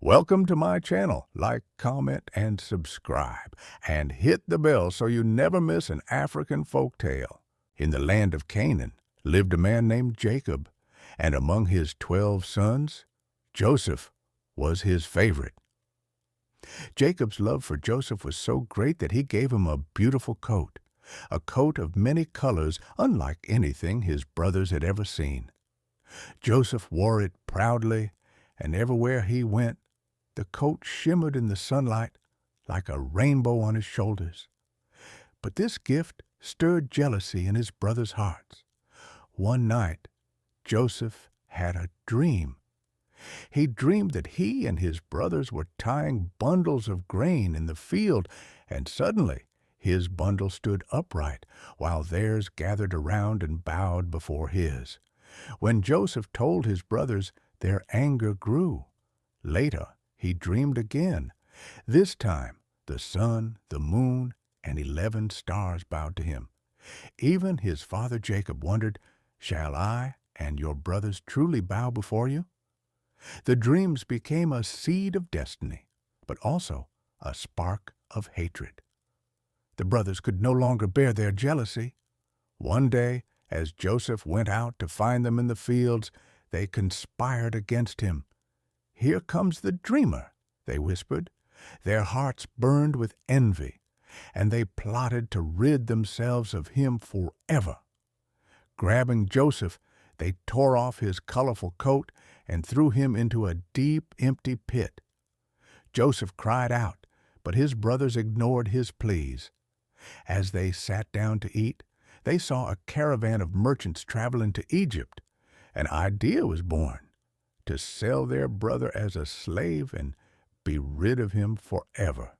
Welcome to my channel. Like, comment, and subscribe. And hit the bell so you never miss an African folk tale. In the land of Canaan lived a man named Jacob, and among his 12 sons, Joseph was his favorite. Jacob's love for Joseph was so great that he gave him a beautiful coat, a coat of many colors unlike anything his brothers had ever seen. Joseph wore it proudly, and everywhere he went, the coat shimmered in the sunlight like a rainbow on his shoulders. But this gift stirred jealousy in his brothers' hearts. One night, Joseph had a dream. He dreamed that he and his brothers were tying bundles of grain in the field, and suddenly his bundle stood upright, while theirs gathered around and bowed before his. When Joseph told his brothers, their anger grew. Later, he dreamed again. This time, the sun, the moon, and 11 stars bowed to him. Even his father Jacob wondered, "Shall I and your brothers truly bow before you?" The dreams became a seed of destiny, but also a spark of hatred. The brothers could no longer bear their jealousy. One day, as Joseph went out to find them in the fields, they conspired against him. "Here comes the dreamer," they whispered. Their hearts burned with envy, and they plotted to rid themselves of him forever. Grabbing Joseph, they tore off his colorful coat and threw him into a deep, empty pit. Joseph cried out, but his brothers ignored his pleas. As they sat down to eat, they saw a caravan of merchants traveling to Egypt. An idea was born: to sell their brother as a slave and be rid of him forever.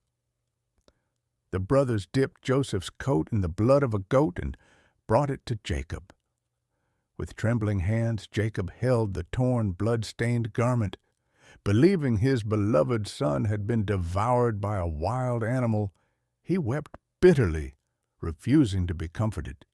The brothers dipped Joseph's coat in the blood of a goat and brought it to Jacob. With trembling hands, Jacob held the torn, blood-stained garment. Believing his beloved son had been devoured by a wild animal, he wept bitterly, refusing to be comforted.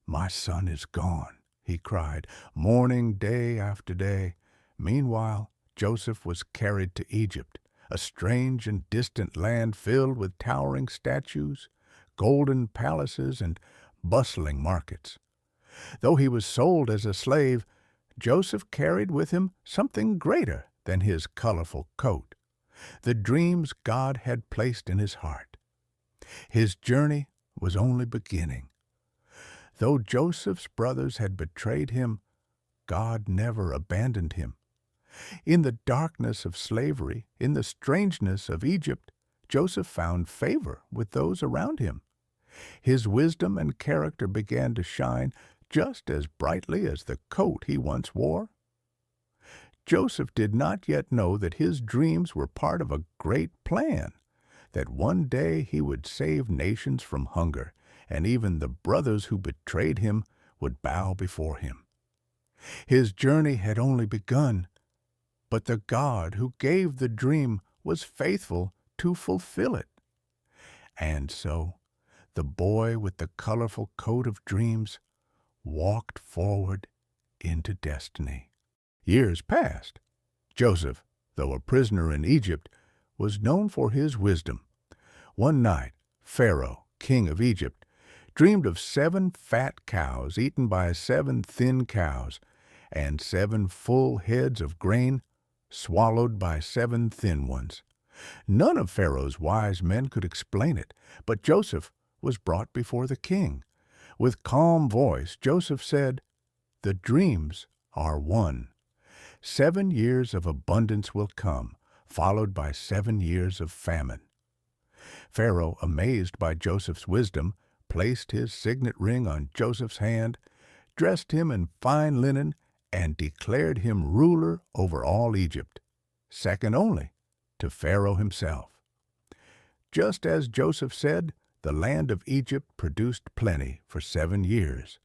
"My son is gone," he cried, mourning day after day. Meanwhile, Joseph was carried to Egypt, a strange and distant land filled with towering statues, golden palaces, and bustling markets. Though he was sold as a slave, Joseph carried with him something greater than his colorful coat: the dreams God had placed in his heart. His journey was only beginning. Though Joseph's brothers had betrayed him, God never abandoned him. In the darkness of slavery, in the strangeness of Egypt, Joseph found favor with those around him. His wisdom and character began to shine just as brightly as the coat he once wore. Joseph did not yet know that his dreams were part of a great plan, that one day he would save nations from hunger, and even the brothers who betrayed him would bow before him. His journey had only begun, but the God who gave the dream was faithful to fulfill it. And so, the boy with the colorful coat of dreams walked forward into destiny. Years passed. Joseph, though a prisoner in Egypt, was known for his wisdom. One night, Pharaoh, king of Egypt, dreamed of 7 fat cows eaten by 7 thin cows, and 7 full heads of grain swallowed by 7 thin ones. None of Pharaoh's wise men could explain it, but Joseph was brought before the king. With calm voice, Joseph said, "The dreams are one. 7 years of abundance will come, followed by 7 years of famine." Pharaoh, amazed by Joseph's wisdom, placed his signet ring on Joseph's hand, dressed him in fine linen, and declared him ruler over all Egypt, second only to Pharaoh himself. Just as Joseph said, the land of Egypt produced plenty for 7 years.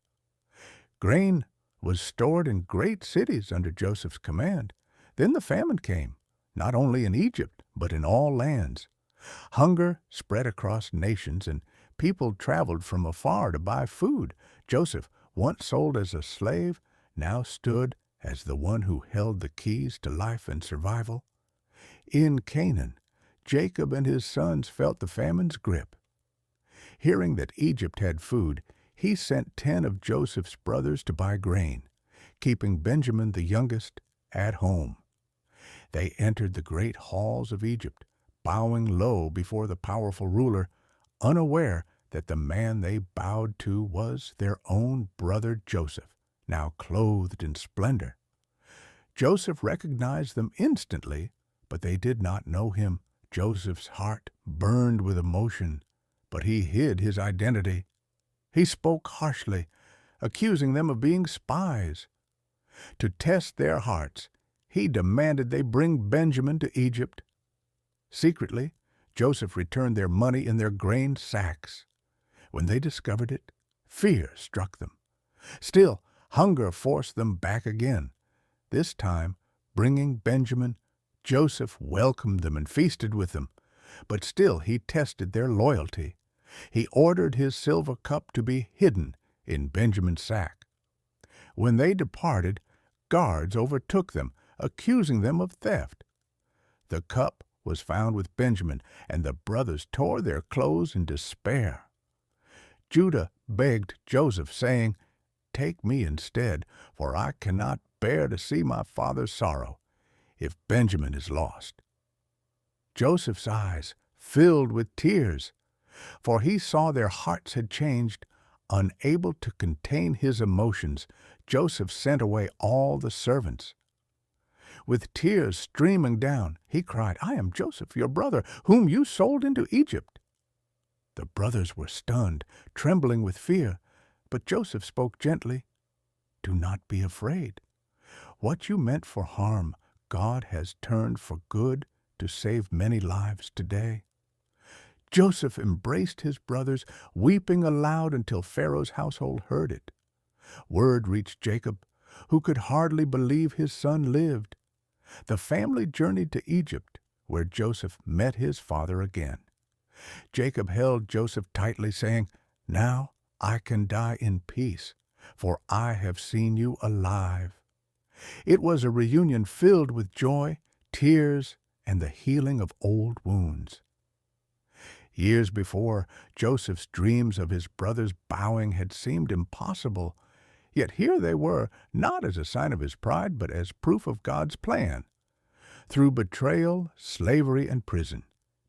Grain was stored in great cities under Joseph's command. Then the famine came, not only in Egypt, but in all lands. Hunger spread across nations, and people traveled from afar to buy food. Joseph, once sold as a slave, now stood as the one who held the keys to life and survival. In Canaan, Jacob and his sons felt the famine's grip. Hearing that Egypt had food, he sent 10 of Joseph's brothers to buy grain, keeping Benjamin the youngest at home. They entered the great halls of Egypt, bowing low before the powerful ruler, unaware that the man they bowed to was their own brother Joseph, now clothed in splendor. Joseph recognized them instantly, but they did not know him. Joseph's heart burned with emotion, but he hid his identity. He spoke harshly, accusing them of being spies. To test their hearts, he demanded they bring Benjamin to Egypt. Secretly, Joseph returned their money in their grain sacks. When they discovered it, fear struck them. Still, hunger forced them back again. This time, bringing Benjamin, Joseph welcomed them and feasted with them. But still he tested their loyalty. He ordered his silver cup to be hidden in Benjamin's sack. When they departed, guards overtook them, accusing them of theft. The cup was found with Benjamin, and the brothers tore their clothes in despair. Judah begged Joseph, saying, "Take me instead, for I cannot bear to see my father's sorrow if Benjamin is lost." Joseph's eyes filled with tears, for he saw their hearts had changed. Unable to contain his emotions, Joseph sent away all the servants. With tears streaming down, he cried, "I am Joseph, your brother, whom you sold into Egypt." The brothers were stunned, trembling with fear, but Joseph spoke gently, "Do not be afraid. What you meant for harm, God has turned for good to save many lives today." Joseph embraced his brothers, weeping aloud until Pharaoh's household heard it. Word reached Jacob, who could hardly believe his son lived. The family journeyed to Egypt, where Joseph met his father again. Jacob held Joseph tightly, saying, "Now I can die in peace, for I have seen you alive." It was a reunion filled with joy, tears, and the healing of old wounds. Years before, Joseph's dreams of his brothers bowing had seemed impossible, yet here they were, not as a sign of his pride, but as proof of God's plan. Through betrayal, slavery, and prison,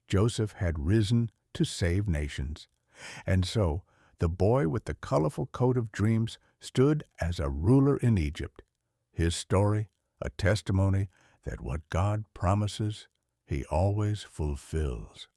Joseph had risen to save nations. And so, the boy with the colorful coat of dreams stood as a ruler in Egypt. His story, a testimony that what God promises, He always fulfills.